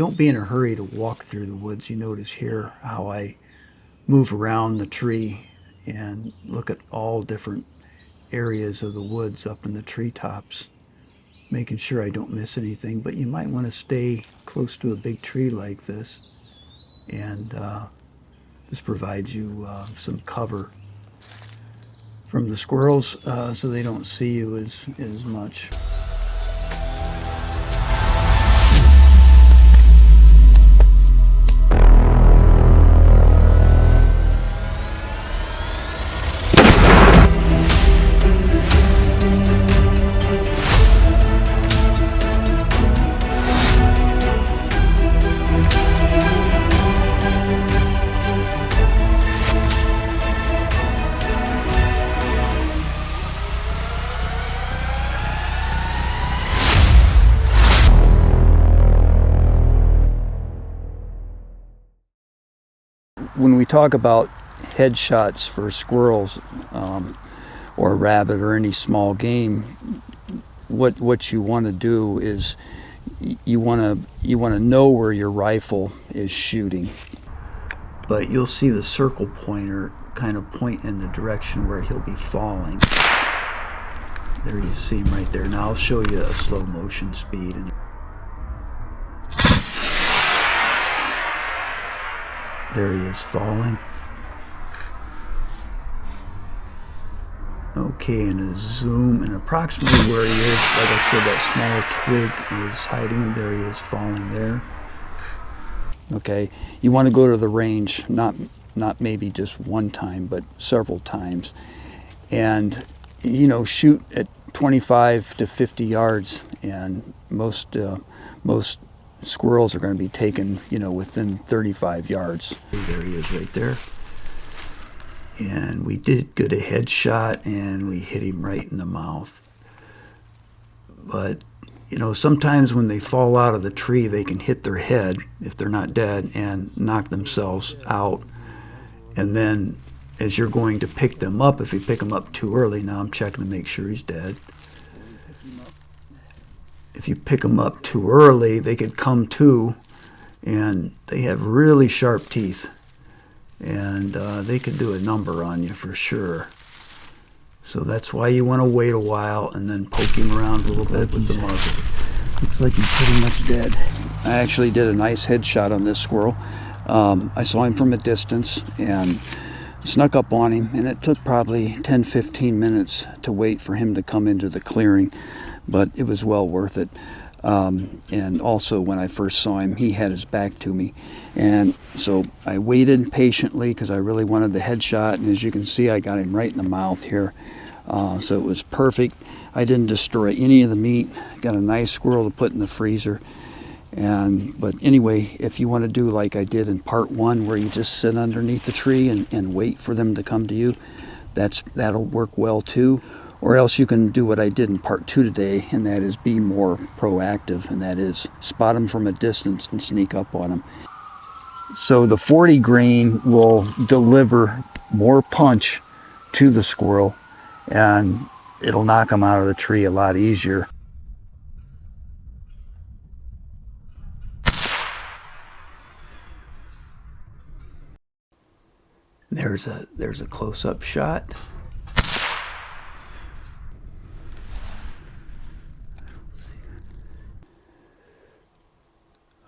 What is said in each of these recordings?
don't be in a hurry to walk through the woods. You notice here how I move around the tree and look at all different areas of the woods up in the treetops, making sure I don't miss anything. But you might want to stay close to a big tree like this, and this provides you some cover from the squirrels, so they don't see you as much. When we talk about headshots for squirrels or a rabbit or any small game, what you want to do is you want to know where your rifle is shooting. But you'll see the circle pointer kind of point in the direction where he'll be falling. There you see him right there. Now I'll show you a slow motion speed. There he is falling. Okay, and a zoom, and approximately where he is, like I said, that small twig is hiding him. There he is falling there. Okay, you want to go to the range, not maybe just one time, but several times. And, you know, shoot at 25 to 50 yards, and most squirrels are going to be taken, you know, within 35 yards. There he is right there. And we did get a headshot, and we hit him right in the mouth. But, you know, sometimes when they fall out of the tree, they can hit their head, if they're not dead, and knock themselves out. And then as you're going to pick them up, if you pick them up too early, now I'm checking to make sure he's dead. If you pick them up too early, they could come to, and they have really sharp teeth, and they could do a number on you for sure. So that's why you want to wait a while and then poke him around a little bit with the muzzle. Looks like he's pretty much dead. I actually did a nice headshot on this squirrel. I saw him from a distance and snuck up on him, and it took probably 10-15 minutes to wait for him to come into the clearing. But it was well worth it. And also when I first saw him, he had his back to me. And so I waited patiently because I really wanted the headshot. And as you can see, I got him right in the mouth here. So it was perfect. I didn't destroy any of the meat. Got a nice squirrel to put in the freezer. But anyway, if you want to do like I did in part one, where you just sit underneath the tree and wait for them to come to you, that'll work well too. Or else you can do what I did in part two today, and that is be more proactive, and that is spot them from a distance and sneak up on them. So the 40 grain will deliver more punch to the squirrel, and it'll knock them out of the tree a lot easier. There's a close-up shot.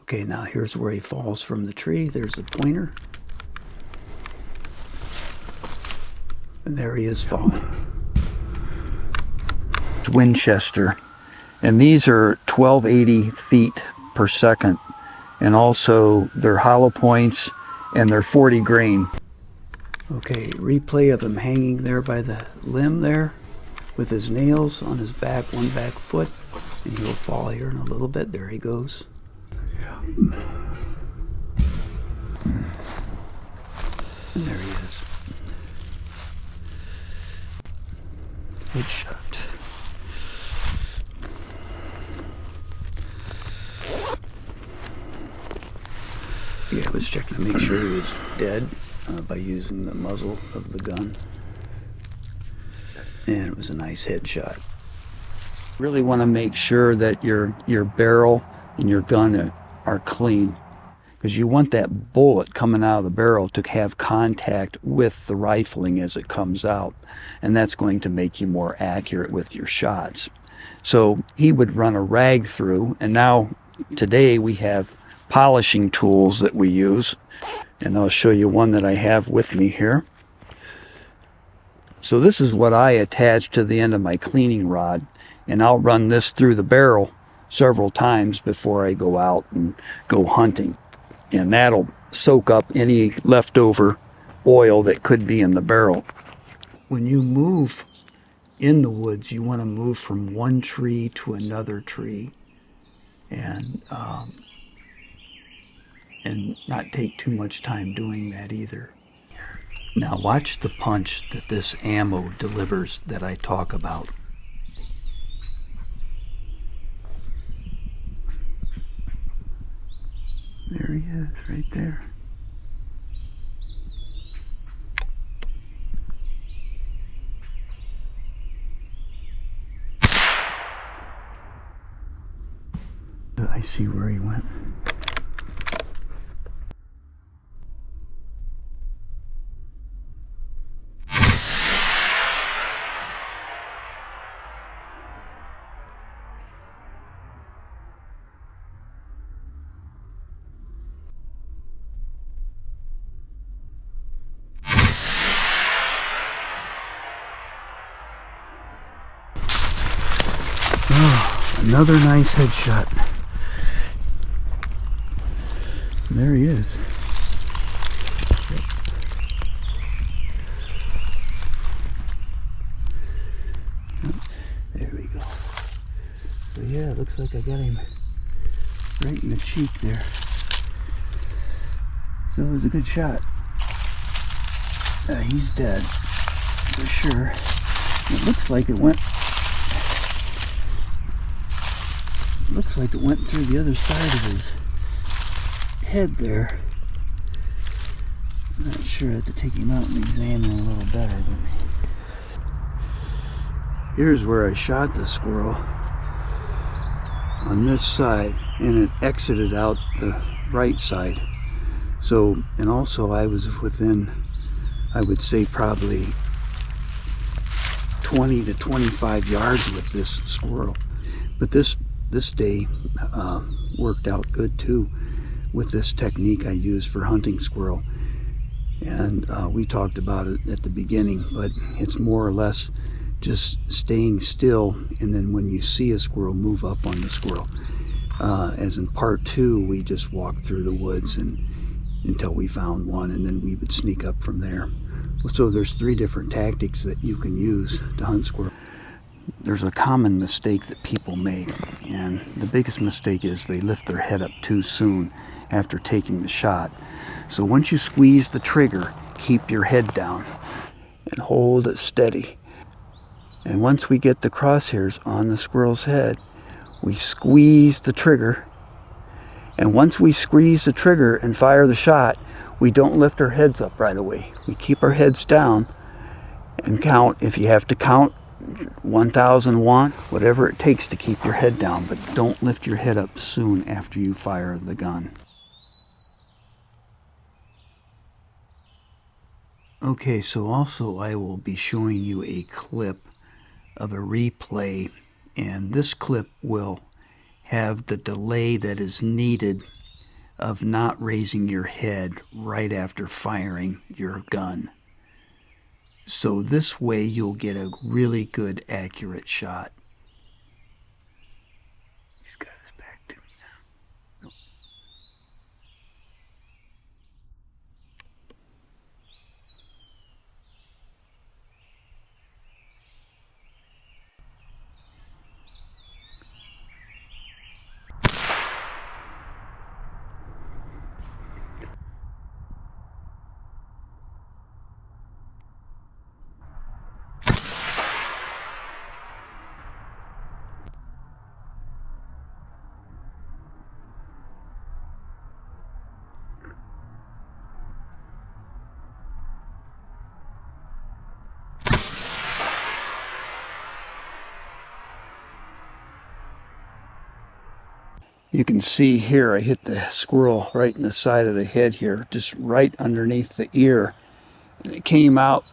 Okay, now here's where he falls from the tree. There's the pointer. And there he is falling. It's Winchester. And these are 1280 feet per second. And also they're hollow points, and they're 40 grain. Okay, replay of him hanging there by the limb there with his nails on his back, one back foot. And he'll fall here in a little bit. There he goes. And there he is. Headshot. Yeah, I was checking to make sure he was dead by using the muzzle of the gun. And it was a nice headshot. Really want to make sure that your barrel and your gun are clean, because you want that bullet coming out of the barrel to have contact with the rifling as it comes out, and that's going to make you more accurate with your shots. So he would run a rag through, and now today we have polishing tools that we use, and I'll show you one that I have with me here. So this is what I attach to the end of my cleaning rod, and I'll run this through the barrel several times before I go out and go hunting, and that'll soak up any leftover oil that could be in the barrel. When you move in the woods, you want to move from one tree to another tree, and not take too much time doing that either. Now watch the punch that this ammo delivers that I talk about. There he is, right there. I see where he went. Oh, another nice headshot. There he is. There we go. So yeah, it looks like I got him right in the cheek there. So it was a good shot. He's dead for sure. It looks like it went. Looks like it went through the other side of his head there. I'm not sure. I have to take him out and examine a little better. But here's where I shot the squirrel, on this side, and it exited out the right side. So, and also I was within, I would say, probably 20 to 25 yards with this squirrel. But this day worked out good too, with this technique I use for hunting squirrel. And we talked about it at the beginning, but it's more or less just staying still, and then when you see a squirrel, move up on the squirrel. As in part 2, we just walked through the woods until we found one, and then we would sneak up from there. So there's 3 different tactics that you can use to hunt squirrel. There's a common mistake that people make, and the biggest mistake is they lift their head up too soon after taking the shot. So once you squeeze the trigger, keep your head down and hold it steady. And once we get the crosshairs on the squirrel's head, we squeeze the trigger. And once we squeeze the trigger and fire the shot, we don't lift our heads up right away. We keep our heads down and count. If you have to count 1001, whatever it takes to keep your head down, but don't lift your head up soon after you fire the gun. Okay, so also I will be showing you a clip of a replay, and this clip will have the delay that is needed of not raising your head right after firing your gun. So this way you'll get a really good accurate shot. He's got his back to me now. You can see here I hit the squirrel right in the side of the head here, just right underneath the ear. And it came out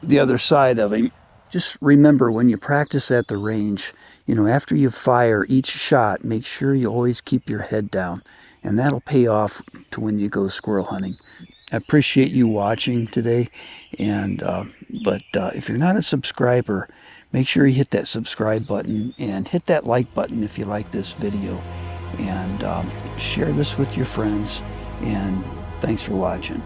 the other side of him. Just remember, when you practice at the range, you know, after you fire each shot, make sure you always keep your head down. And that'll pay off to when you go squirrel hunting. I appreciate you watching today. But if you're not a subscriber, make sure you hit that subscribe button and hit that like button if you like this video. And share this with your friends. And thanks for watching.